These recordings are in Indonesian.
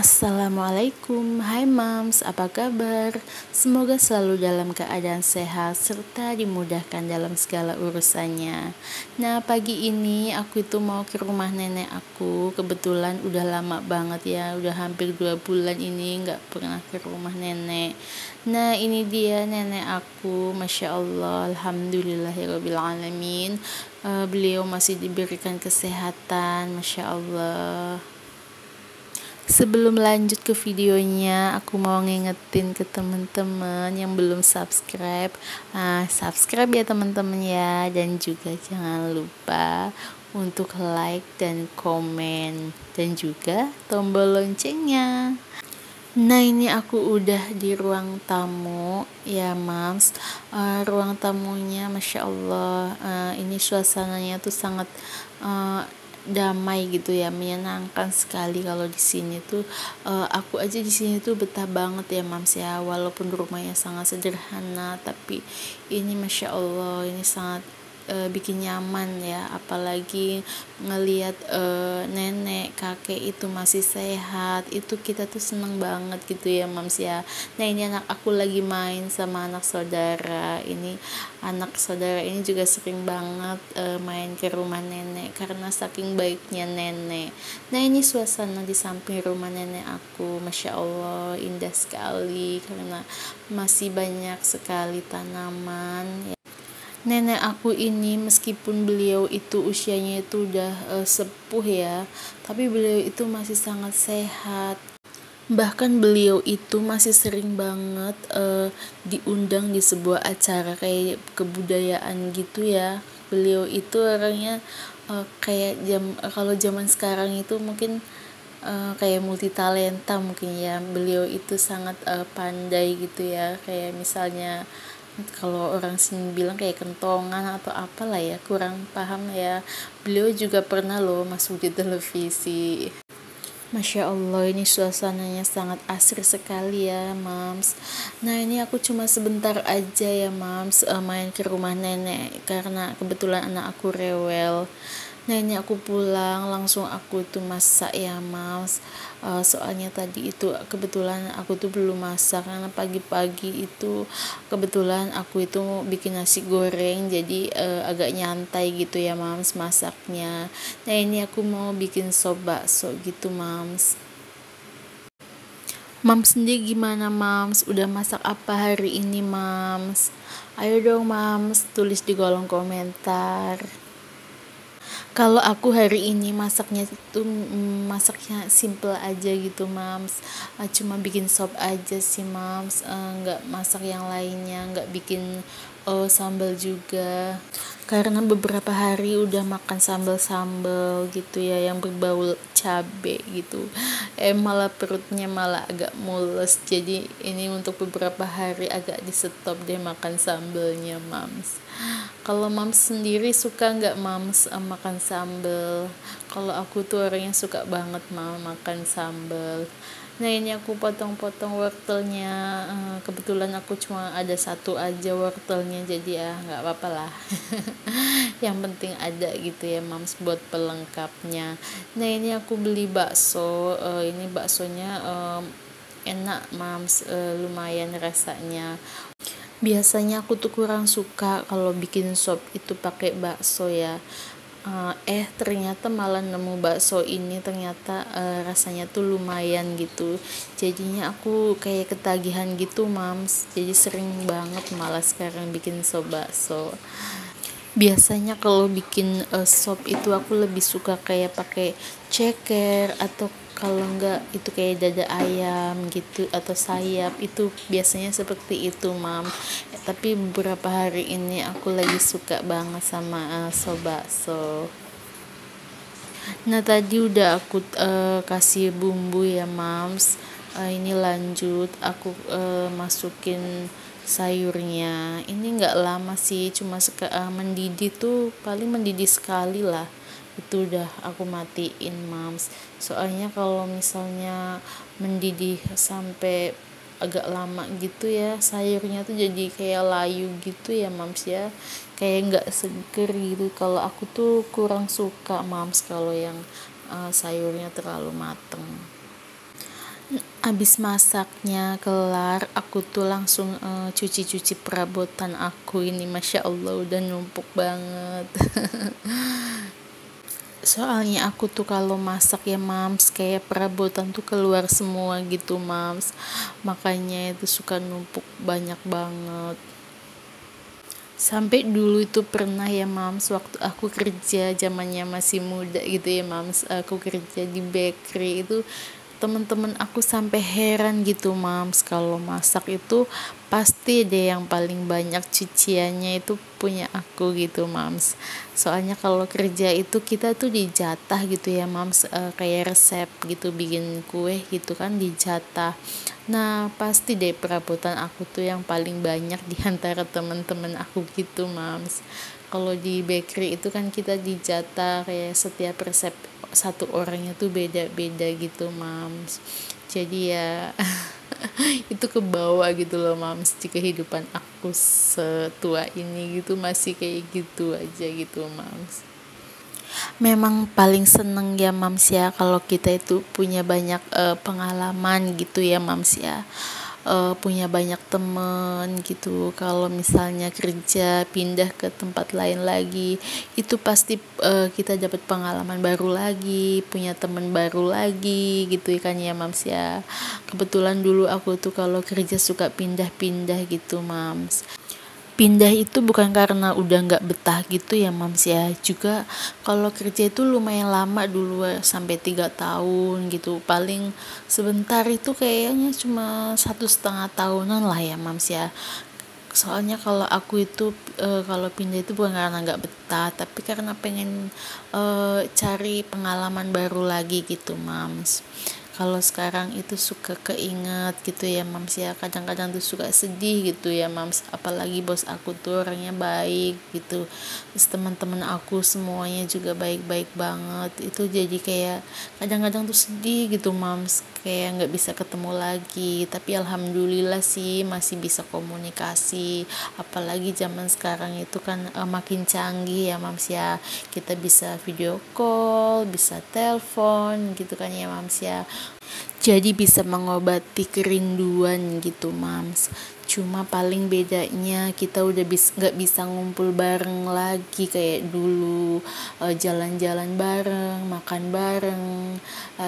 Assalamualaikum, hai Mams, apa kabar? Semoga selalu dalam keadaan sehat serta dimudahkan dalam segala urusannya. Nah, pagi ini aku itu mau ke rumah nenek aku. Kebetulan udah lama banget ya, udah hampir 2 bulan ini nggak pernah ke rumah nenek. Nah, ini dia nenek aku, Masya Allah, Alhamdulillahirrabbilalamin. Beliau masih diberikan kesehatan, Masya Allah. Sebelum lanjut ke videonya, aku mau ngingetin ke teman-teman yang belum subscribe. Subscribe ya teman-teman ya, dan juga jangan lupa untuk like dan komen dan juga tombol loncengnya. Nah, ini aku udah di ruang tamu ya Mams. Ruang tamunya Masya Allah, ini suasananya tuh sangat damai gitu ya, menyenangkan sekali. Kalau di sini tuh aku aja di sini tuh betah banget ya Mams ya, walaupun rumahnya sangat sederhana, tapi ini Masya Allah, ini sangat bikin nyaman ya, apalagi ngelihat nenek kakek itu masih sehat, itu kita tuh seneng banget gitu ya Mams ya. Nah, ini anak aku lagi main sama anak saudara ini. Anak saudara ini juga sering banget main ke rumah nenek karena saking baiknya nenek. Nah, ini suasana di samping rumah nenek aku, Masya Allah, indah sekali karena masih banyak sekali tanaman. Nenek aku ini meskipun beliau itu usianya itu udah sepuh ya, tapi beliau itu masih sangat sehat. Bahkan beliau itu masih sering banget diundang di sebuah acara kayak kebudayaan gitu ya. Beliau itu orangnya kayak kalau zaman sekarang itu mungkin kayak multi talenta mungkin ya. Beliau itu sangat pandai gitu ya, kayak misalnya kalau orang sini bilang kayak kentongan atau apalah ya, kurang paham ya. Beliau juga pernah loh masuk di televisi. Masya Allah, ini suasananya sangat asri sekali ya Mams. Nah, ini aku cuma sebentar aja ya Mams main ke rumah nenek karena kebetulan anak aku rewel. Nah, ini aku pulang langsung aku tuh masak ya Mams. Soalnya tadi itu kebetulan aku tuh belum masak karena pagi-pagi itu kebetulan aku itu bikin nasi goreng, jadi agak nyantai gitu ya Mams masaknya. Nah, ini aku mau bikin sop bakso gitu Mams. Mams sendiri gimana Mams? Udah masak apa hari ini Mams? Ayo dong Mams, tulis di kolom komentar. Kalau aku hari ini masaknya itu masaknya simple aja gitu Mams. Cuma bikin sop aja sih Mams, nggak masak yang lainnya, nggak bikin sambal juga karena beberapa hari udah makan sambal-sambal gitu ya yang berbau cabe gitu, malah perutnya malah agak mules, jadi ini untuk beberapa hari agak di stop deh makan sambalnya Mams. Kalau Mams sendiri suka nggak Mams makan sambal? Kalau aku tuh orangnya suka banget makan sambal. Nah, ini aku potong-potong wortelnya. Kebetulan aku cuma ada satu aja wortelnya, jadi ya nggak apa-apa lah. Yang penting ada gitu ya Mams buat pelengkapnya. Nah, ini aku beli bakso. Ini baksonya enak Mams, lumayan rasanya. Biasanya aku tuh kurang suka kalau bikin sop itu pakai bakso ya. Ternyata malah nemu bakso ini ternyata rasanya tuh lumayan gitu. Jadinya aku kayak ketagihan gitu Mams. Jadi sering banget malah sekarang bikin sop bakso. Biasanya kalau bikin sop itu aku lebih suka kayak pakai ceker atau kalau enggak itu kayak dada ayam gitu atau sayap, itu biasanya seperti itu Mam. Tapi beberapa hari ini aku lagi suka banget sama sop bakso. Nah, tadi udah aku kasih bumbu ya Mams. Ini lanjut aku masukin sayurnya. Ini nggak lama sih, cuma mendidih tuh paling mendidih sekali lah, itu udah aku matiin Mams. Soalnya kalau misalnya mendidih sampai agak lama gitu ya, sayurnya tuh jadi kayak layu gitu ya Mams ya, kayak nggak seger gitu. Kalau aku tuh kurang suka Mams kalau yang sayurnya terlalu mateng. Abis masaknya kelar, aku tuh langsung cuci-cuci perabotan aku ini, masya Allah udah numpuk banget. Soalnya aku tuh kalau masak ya mams, kayak perabotan tuh keluar semua gitu mams, makanya itu suka numpuk banyak banget. Sampai dulu itu pernah ya mams, waktu aku kerja zamannya masih muda gitu ya mams, aku kerja di bakery itu, teman-teman aku sampai heran gitu mams, kalau masak itu pasti deh yang paling banyak cuciannya itu punya aku gitu mams. Soalnya kalau kerja itu kita tuh dijatah gitu ya mams, kayak resep gitu bikin kue gitu kan dijatah. Nah, pasti deh perabotan aku tuh yang paling banyak di antara teman-teman aku gitu, Mams. Kalau di bakery itu kan kita dijatah kayak setiap resep satu orangnya tuh beda-beda gitu, Mams. Jadi ya itu ke bawah gitu loh, Mams. Di kehidupan aku setua ini gitu masih kayak gitu aja gitu, Mams. Memang paling seneng ya mams ya kalau kita itu punya banyak pengalaman gitu ya mams ya, punya banyak temen gitu. Kalau misalnya kerja pindah ke tempat lain lagi itu pasti kita dapat pengalaman baru lagi, punya temen baru lagi gitu kan ya mams ya. Kebetulan dulu aku tuh kalau kerja suka pindah-pindah gitu mams. Pindah itu bukan karena udah nggak betah gitu ya mams ya, juga kalau kerja itu lumayan lama dulu, sampai 3 tahun gitu, paling sebentar itu kayaknya cuma 1,5 tahunan lah ya mams ya. Soalnya kalau aku itu kalau pindah itu bukan karena nggak betah, tapi karena pengen cari pengalaman baru lagi gitu mams. Kalau sekarang itu suka keinget gitu ya mams ya, kadang-kadang tuh suka sedih gitu ya mams, apalagi bos aku tuh orangnya baik gitu, terus teman-teman aku semuanya juga baik-baik banget, itu jadi kayak kadang-kadang tuh sedih gitu mams, kayak nggak bisa ketemu lagi. Tapi alhamdulillah sih masih bisa komunikasi, apalagi zaman sekarang itu kan makin canggih ya mams ya, kita bisa video call, bisa telepon gitu kan ya mams ya, jadi bisa mengobati kerinduan gitu mams. Cuma paling bedanya kita udah nggak bisa ngumpul bareng lagi kayak dulu, jalan-jalan bareng, makan bareng,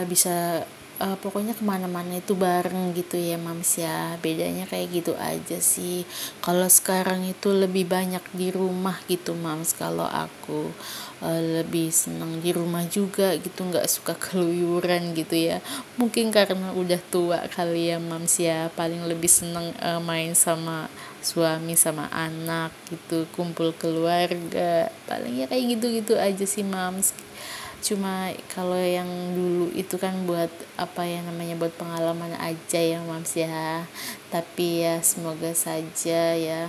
bisa pokoknya kemana-mana itu bareng gitu ya mams ya. Bedanya kayak gitu aja sih. Kalau sekarang itu lebih banyak di rumah gitu mams, kalau aku lebih senang di rumah juga gitu, nggak suka keluyuran gitu ya. Mungkin karena udah tua kali ya mams ya, paling lebih senang main sama suami sama anak gitu, kumpul keluarga, paling ya kayak gitu-gitu aja sih mams. Cuma kalau yang dulu itu kan buat apa ya namanya, buat pengalaman aja ya mams ya. Tapi ya semoga saja ya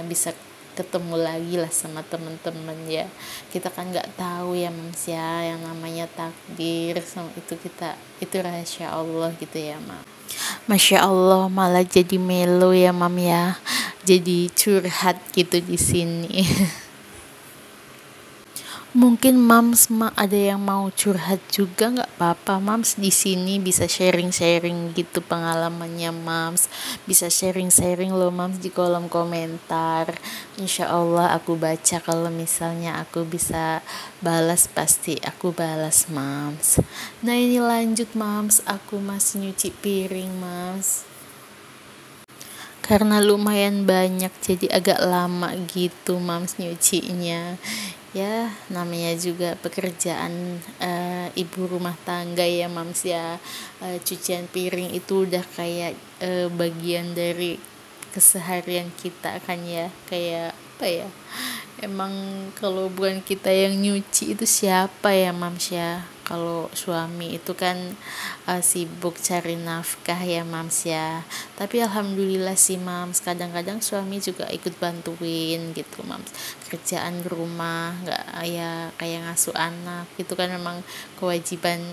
bisa ketemu lagi lah sama temen-temen ya. Kita kan nggak tahu ya mams ya, yang namanya takdir sama itu, kita itu rahasia Allah gitu ya mam. Masya Allah, malah jadi melo ya mam ya, jadi curhat gitu di sini. Mungkin mams ada yang mau curhat juga, nggak apa-apa mams, di sini bisa sharing-sharing gitu pengalamannya mams, bisa sharing-sharing loh mams di kolom komentar. Insya Allah aku baca, kalau misalnya aku bisa balas pasti aku balas mams. Nah ini lanjut mams, aku masih nyuci piring mams, karena lumayan banyak jadi agak lama gitu mams nyucinya. Ya namanya juga pekerjaan ibu rumah tangga ya mams ya, cucian piring itu udah kayak bagian dari keseharian kita kan ya, kayak apa ya, emang kalau bukan kita yang nyuci itu siapa ya mams ya. Kalau suami itu kan sibuk cari nafkah ya mams ya, tapi alhamdulillah sih mams, kadang-kadang suami juga ikut bantuin gitu mams, kerjaan rumah, nggak ya kayak ngasuh anak gitu kan, memang kewajiban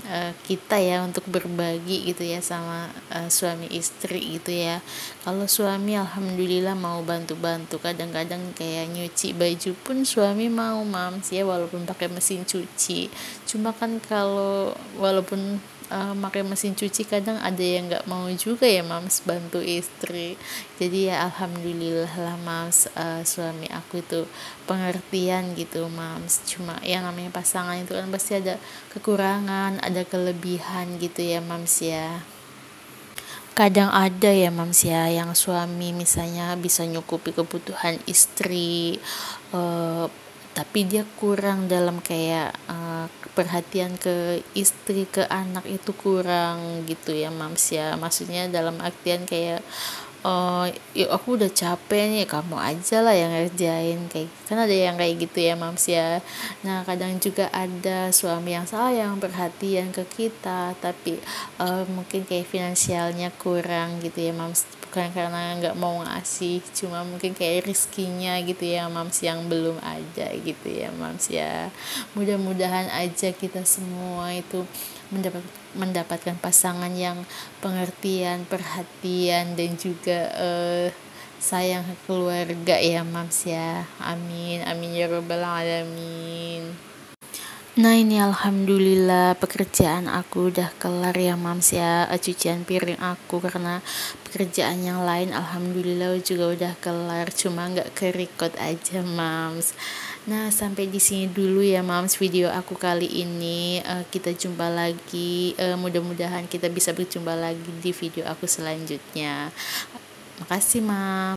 kita ya untuk berbagi gitu ya sama suami istri gitu ya. Kalau suami alhamdulillah mau bantu-bantu, kadang-kadang kayak nyuci baju pun suami mau mams ya, walaupun pakai mesin cuci. Cuma kan kalau walaupun pakai mesin cuci kadang ada yang nggak mau juga ya mams bantu istri. Jadi ya alhamdulillah lah mams, suami aku itu pengertian gitu mams. Cuma yang namanya pasangan itu kan pasti ada kekurangan, ada kelebihan gitu ya mams ya. Kadang ada ya mams ya yang suami misalnya bisa nyukupi kebutuhan istri, eh, tapi dia kurang dalam kayak perhatian ke istri, ke anak itu kurang gitu ya mams ya. Maksudnya dalam artian kayak ya aku udah capek nih, kamu aja lah yang ngerjain, kayak kan ada yang kayak gitu ya mams ya. Nah kadang juga ada suami yang sayang perhatian ke kita, tapi mungkin kayak finansialnya kurang gitu ya mams, bukan karena nggak mau ngasih, cuma mungkin kayak rezekinya gitu ya mams yang belum ada gitu ya mams ya. Mudah-mudahan aja kita semua itu mendapatkan pasangan yang pengertian, perhatian, dan juga sayang ke keluarga ya mams ya. Amin amin ya robbal alamin. Nah ini alhamdulillah pekerjaan aku udah kelar ya mams ya, cucian piring aku, karena pekerjaan yang lain alhamdulillah juga udah kelar, cuma nggak ke-record aja mams. Nah sampai di sini dulu ya mams video aku kali ini. Kita jumpa lagi, mudah-mudahan kita bisa berjumpa lagi di video aku selanjutnya. Makasih mams.